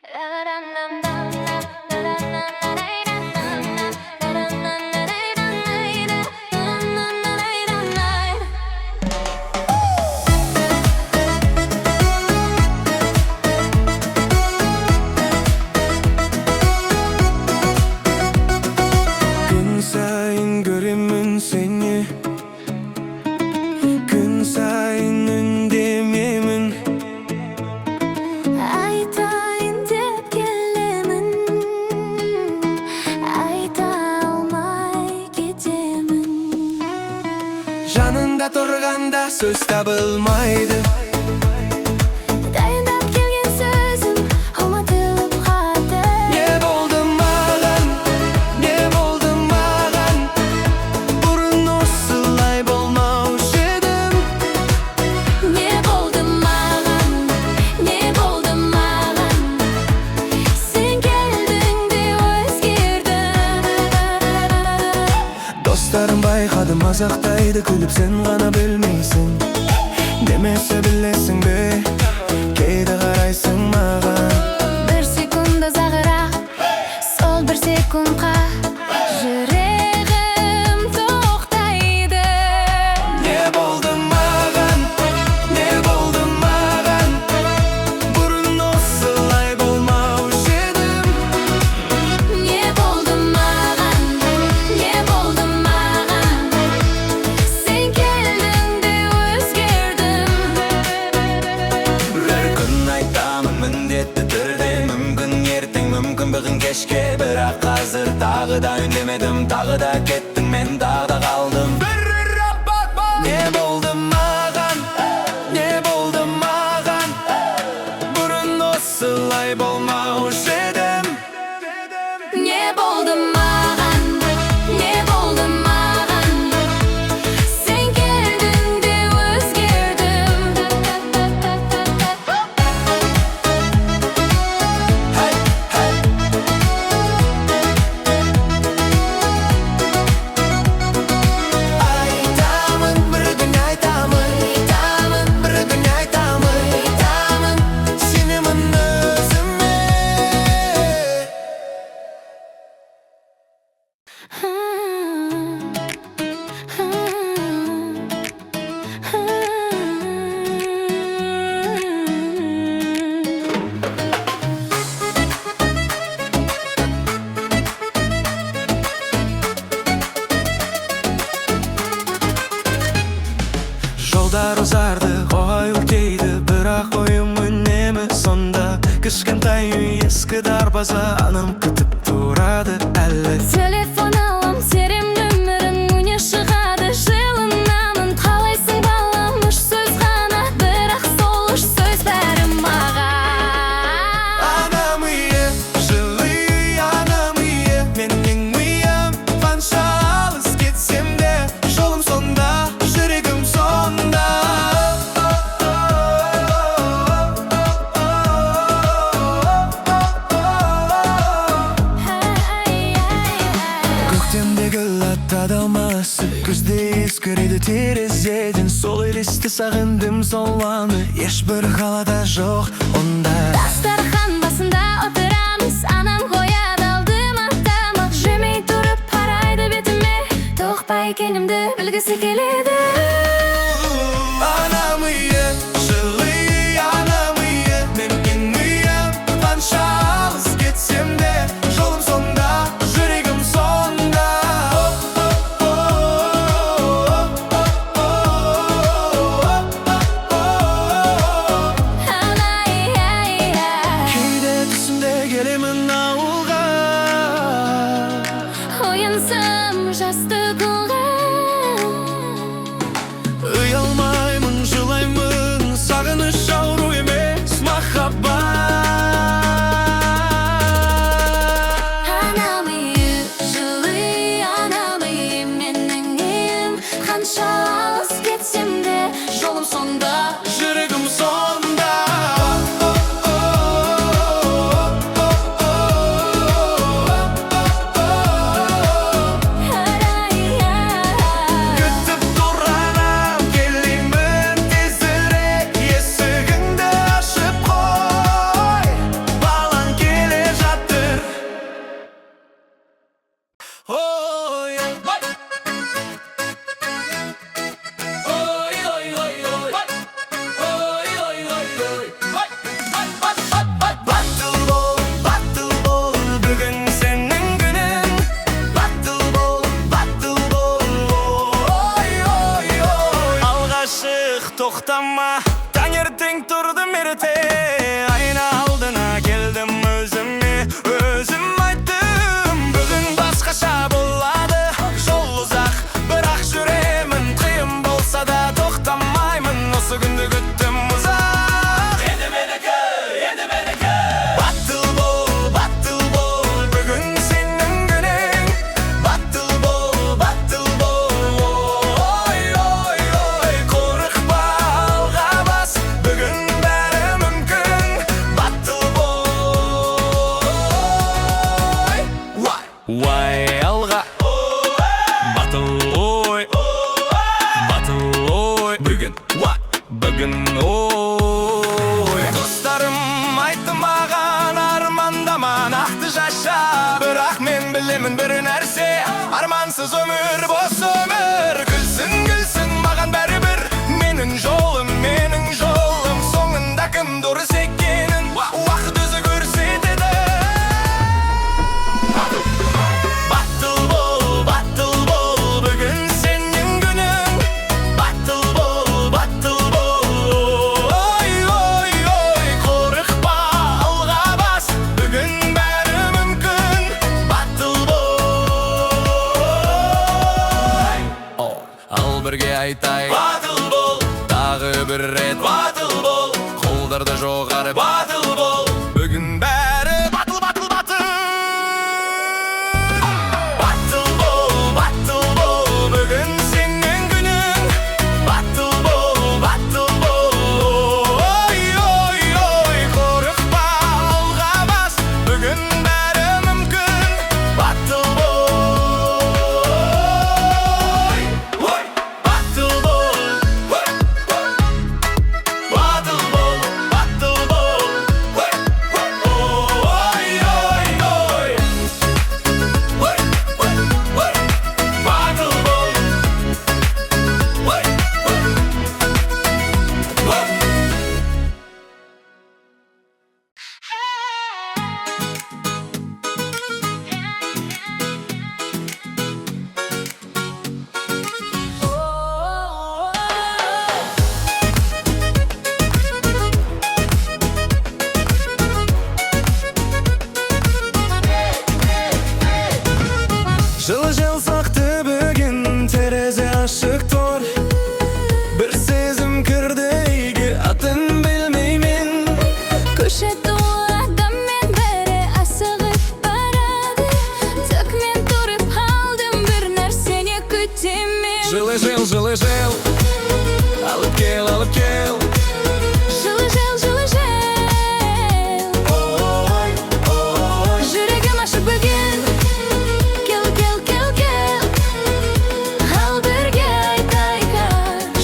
Gün sayın görümün seni, gün sayın ündemimin. Айтайын деп келемін, айта алмай кетемін. Жанында тұрғанда сөз табылмайды. Дайындап келген сөзім ұмытылып қалды. Не болды маған, не болды маған? Бұрын осылай болмаушы едім. Не болды маған, не болды маған? Сен келдің де өзгердің. Достарым байқады, мазақтайды, күліп сен ғана білмейсің. Немесе білесің бе, кейде қарайсың маған. Бір секунда зағырақ, сол бір секундқа жүрегім тоқтайды. Не болды маған, не болды маған? Бұрын осылай болмаушы едім. Не болды маған, не болды маған? Сен келдің де өзгердің. Бір күн айтамын міндетті түрде, мүмкін ертең, мүмкін бүгін кешке. Бірақ қазір тағы да үндемедім, тағы да кеттің, мен тағы да қалдым. Не болды маған, не болды маған? Бұрын осылай болмаушы едім. Не болды маған, не болды маған? Сен келдің де өзгердің. Hey, hey. Айтамын, бір күн айтамын, бір күн айтамын, сенемін өзіме. Жолдар ұзарды, ой өртейді, бірақ ойым үнемі сонда. Кішкентай үй ескі дарбаза, анам күтіп тұрады әлі. Телефон алам, серем нөмірін, өне шығады жылынамын. Қалайсың балам, үш сөз ғана, бірақ сол үш сөз бәрі маған. Анам үйі, жылы үй, анам үйі, менің үйім. Қанша алыс кетсем де, жолым сонда, жүрегім сонда. Көктемде гүл аттады алмасы, күзде ескіреді терезеден. Сол елесті сағындым, сол аны ешбір қалада жоқ онда. Дастархан басында отырамыз, анам қояды алдыма тамақ. Жемей тұрып қарайды бетіме, тоқпай екенімді білгісі келеді. Анам үйі, жылы үй, анам үйі, менің үйім. Қанша алыс кетсем де, жолым сонда, жүрегім сонда. Кейде түсімде келемін ауылға. Оянсам жастық ұлға, Ұялмаймын, жылаймын, сағыныш ауру емес махаббат. анам үйі, жылы үй, анам үйі, менің үйім. Қанша алыс кетсем де, жолым сонда, Жүрегім сонда. арай, Vay alga batıl oy bugün oy dostlarım aytты mаған armandaman aқты жаша бірақ мен білемін бір нәрсе армансыз өмір бос өмір күлсін маған бәрібір менің жолым соңында кім дұрыс екенін уақыт өзі көрсетеді батыл бол бүгін сенің күнің батыл бол ой қорықпа алға бас бүгін бәрі мүмкін батыл бол ал бірге айтайық батыл бол тағы бір рет батыл бол қолдарды жоғары батыл бол бүгін бәрі батыл бүгін сенің күнің батыл бол ой қорықпа алға бас бүгін бәрі мүмкін батыл бол батыл Жылы жел сақты бүгін терезе ашық тұр бір сезім кірді үйге атын білмеймін көше толы адаммен бәрі асығып барады тек мен тұрып қалдым бір нәрсені күтемін жылы жел алып кел жылы жел жүрегім ашық бүгін ал бірге айтайық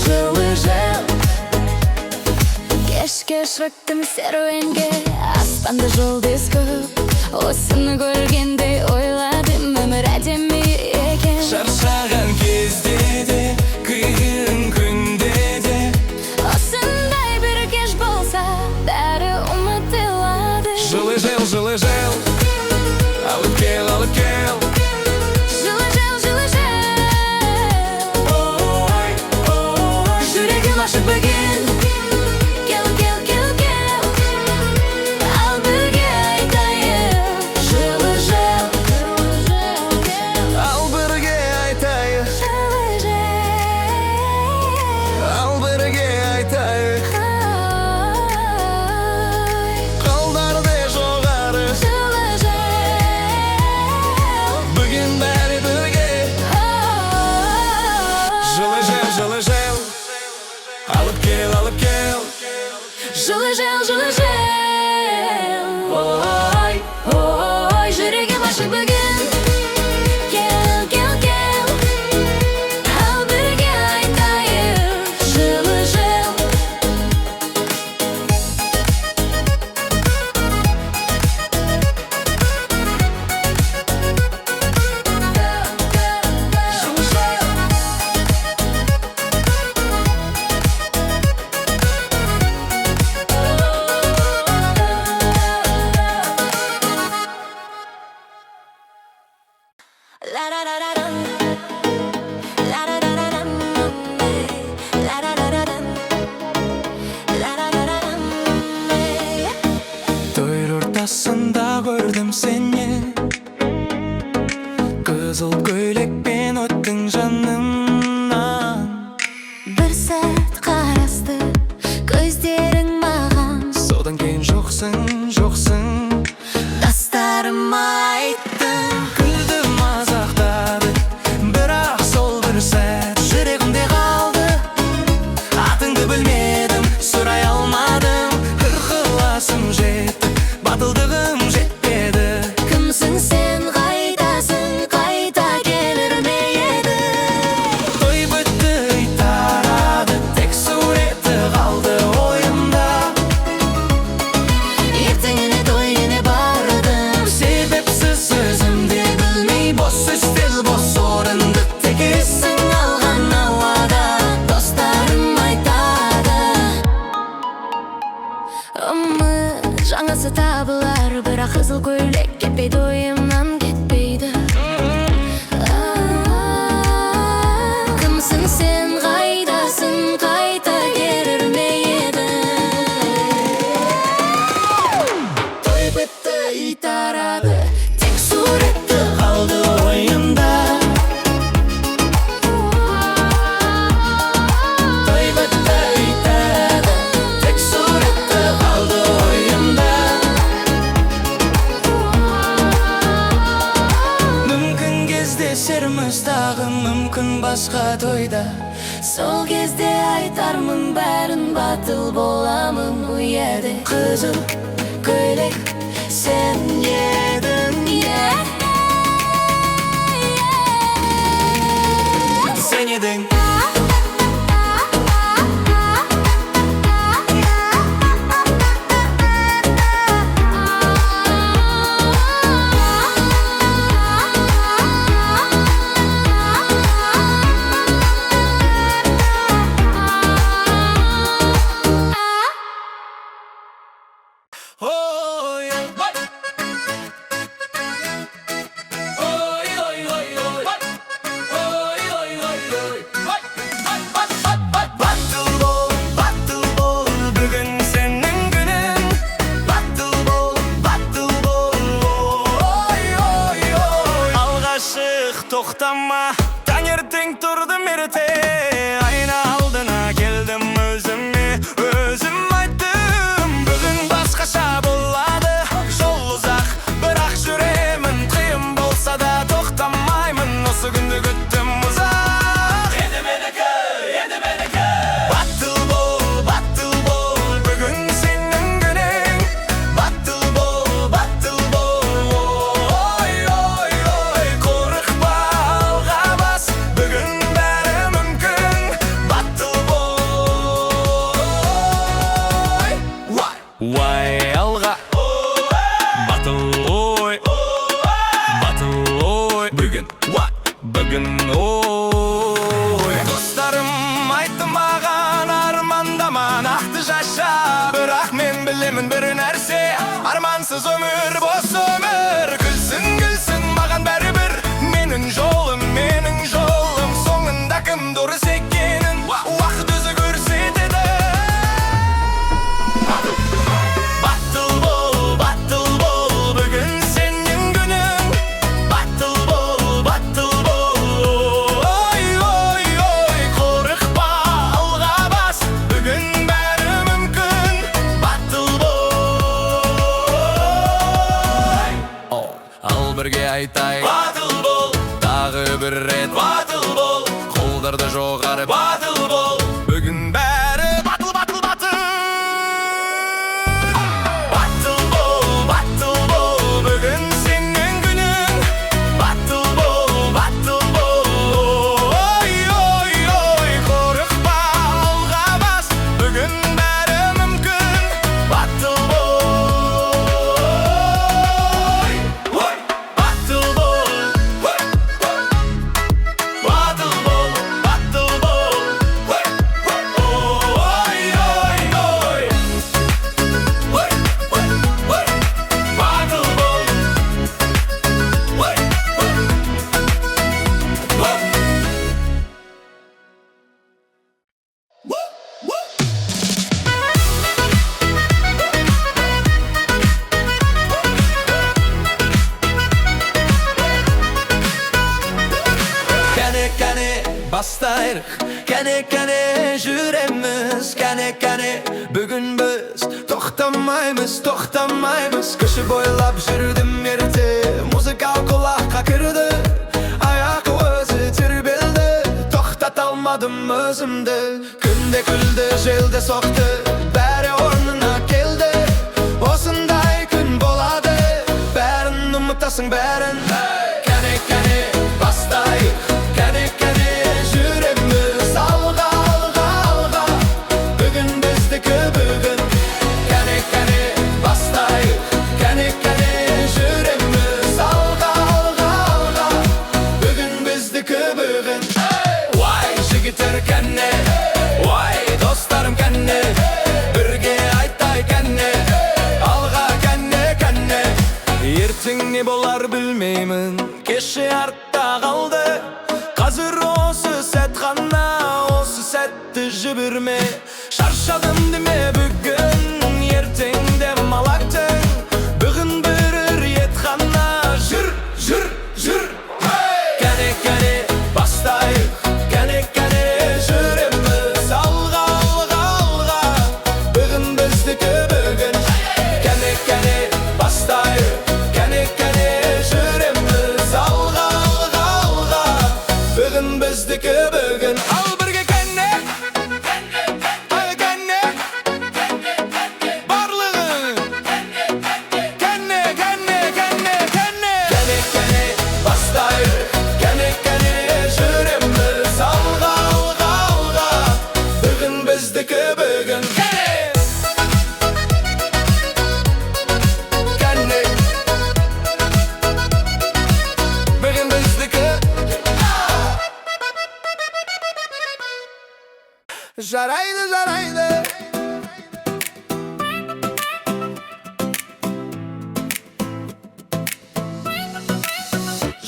жылы жел кешке шықтым серуенге аспанда жұлдыз көп осыны көргенде ойладым өмір әдемі екен шаршаған кезде де қиын күнде де осындай бір кеш болса бәрі ұмытылады жылы жел алып кел жылы жел жүрегім ашық бүгін кел ал бірге айтайық жылы жел ал бірге айтайық қолдарды жоғары бүгін бәрі бірге жылы жел алып кел жылы жел ой жүрегім ашық бүгін кел ал бірге айтайық жылы жел той ортасында көрдім сені қызыл көйлекпен өттің жанымнан бір сәт қарасты көздерің маған содан кейін жоқсың тастарыма айттың күлді мазақтады бірақ сол бір сәт жүрегімде қалды атыңды білмедім сұрай алмадым ықыласым жетті батылдығым жетпеді кімсің сен қайдасың var, бірақ қызыл көйлек кетпейді, ойымнан кетпейді. Кімсің сен, қайдасың, қайта келер ме едің? Той бітті, ит арады, тек суреті қалды ойымда. Той бітті, ит арады, тек суреті қалды ойымда. Мүмкін кездесерміз тағы, мүмкін басқа тойда. Сол кезде айтармын бәрін, батыл боламын ұяды. Қызыл көйлек сен едің, сен едің. Тоқтама, таңертең тұрдым ерте, айна алдына келдім өзіме. Өзім айттым, бүгін басқаша болады. Жол ұзақ, бірақ жүремін, қиын болса да тоқтамаймын. Осы күнді күттім ұзақ. Енді менікі, енді менікі. Батыл бол, бүгін сенің күнің. Батыл бол, ой, ой, ой, қорықпа. Уай алға, батыл ой, бүгін ой. Достарым айтты маған, армандама, нақты жаша. Бірақ мен білемін бір нәрсе, армансыз өмір бос өмір. Күлсін, күлсін, маған бәрібір. Менің жолым, соңында кім дұрыс екенін уақыт өзі көрсетеді. Батыл бол, бүгін сенің күнің. Батыл бол, ой, ой, ой, қорықпа, алға бас. Бүгін бәрі мүмкін. Батыл бол, ал бірге айтайық. Батыл бол, тағы бір рет. Батыл бол, қолдарды жоғары. Батыл бол, бүгін бәрі батыл, батыл, батыл. Батыл бол, бүгін сенің күнің. Батыл бол, ой, ой, ой, қорықпа, алға бас. Бүгін бәрі мүмкін. Батыл бол, батыл бол, ой, ой, ой. Кәне бастайық, кәне жүреміз. Кәне бүгін біз тоқтамаймыз. Көші бойлап жүрдім ерте, музыка құлаққа кірді. Аяқ өзі тербелді, тоқтата алмадым өзімді. Күнде күлді, желде соқты, бәрі орнына келді. Осындай күн болады, бәрін ұмытасың, бәрін. Кәне бастайық, кәне жүреміз. Алға, бүгін біздікі бүгін. Кәне бастайық, кәне жүреміз. Алға, бүгін біздікі бүгін. Уай жігіттер кәне, уай достарым кәне, бірге айттай кәне. Алға кәне Erteң ne bolar bilmeymin, keşe artta kaldı. Hazır осы сәт қана, осы сәтті жіберме. Шаршадым деме бүгін, ертең демалақтың. Бүгін бір рет қана, жүр, жүр, жүр. Кәне, кәне, бастайық, кәне, кәне, жүреміз алға, алға, алға. Бүгін біздікі бүгін. Кәне, кәне, бастайық, кәне, кәне, жүреміз алға, алға, алға. Бүгін біздікі бүгін. Ал бірге кәне, ай кәне, барлығын. Кәне, кәне, кәне, кәне. Кәне, кәне, бастайық, кәне, кәне, жүреміз алға, алға, алға. Бүгін біздікі бүгін. Кәне, бүгін біздікі. Жарайды, жарайды.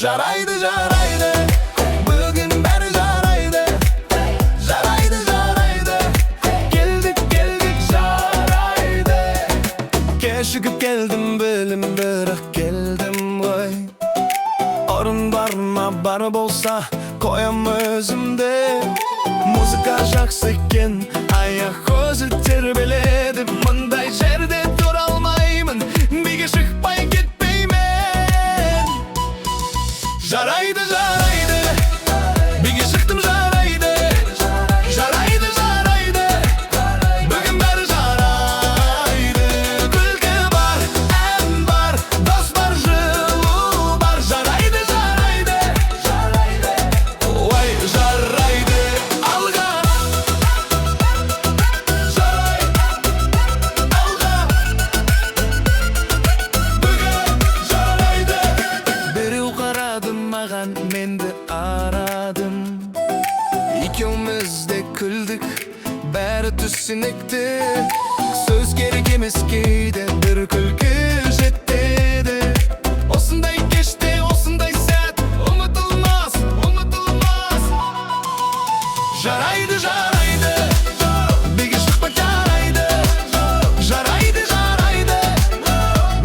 Жарайды, жарайды. Бүгін бәрі жарайды. Жарайды, жарайды. Келдік, келдік, жарайды. Кешігіп келдім, білім бірақ келдім ғой. Орын бар ма, бар болса қоям өзімді. Музыка жақсы екен, аяқ көзі тербеледі. Мұндай жерде тұра алмаймын, биге шықпай кетпеймін. Жарайды, жарайды, биге шықтым, жарайды. Жарайды, жарайды, бүгін бәрі жарайды. Күлкі бар, ән бар, дос бар, жылу бар. Жарайды, жарайды, ой, жарайды. Алға, жарайды, алға. Бүгін жарайды. Біреу қарады маған, менді арадым. Екеуміз де күлдік, бәрі түсінікті. Сөз керек емес кейде, бір күлкі жетеді. Осындай кеште, осындай сәт, ұмытылмас, ұмытылмас. Жарайды, жарайды, биге шықпа жарайды. Жарайды, жарайды,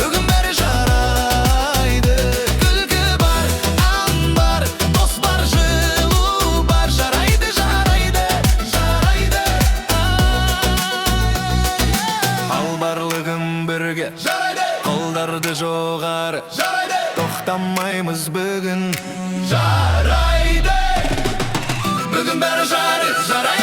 бүгін бәрі жарайды. Күлкі бар, ән бар, дос бар, жылу бар. Жарайды, жарайды, жарайды. Ал барлығын бірге, жарайды. Қолдарды жоғары, жарайды. Тоқтамаймыз бүгін, жарайды. Бүгін бәрі жарайды, жарайды.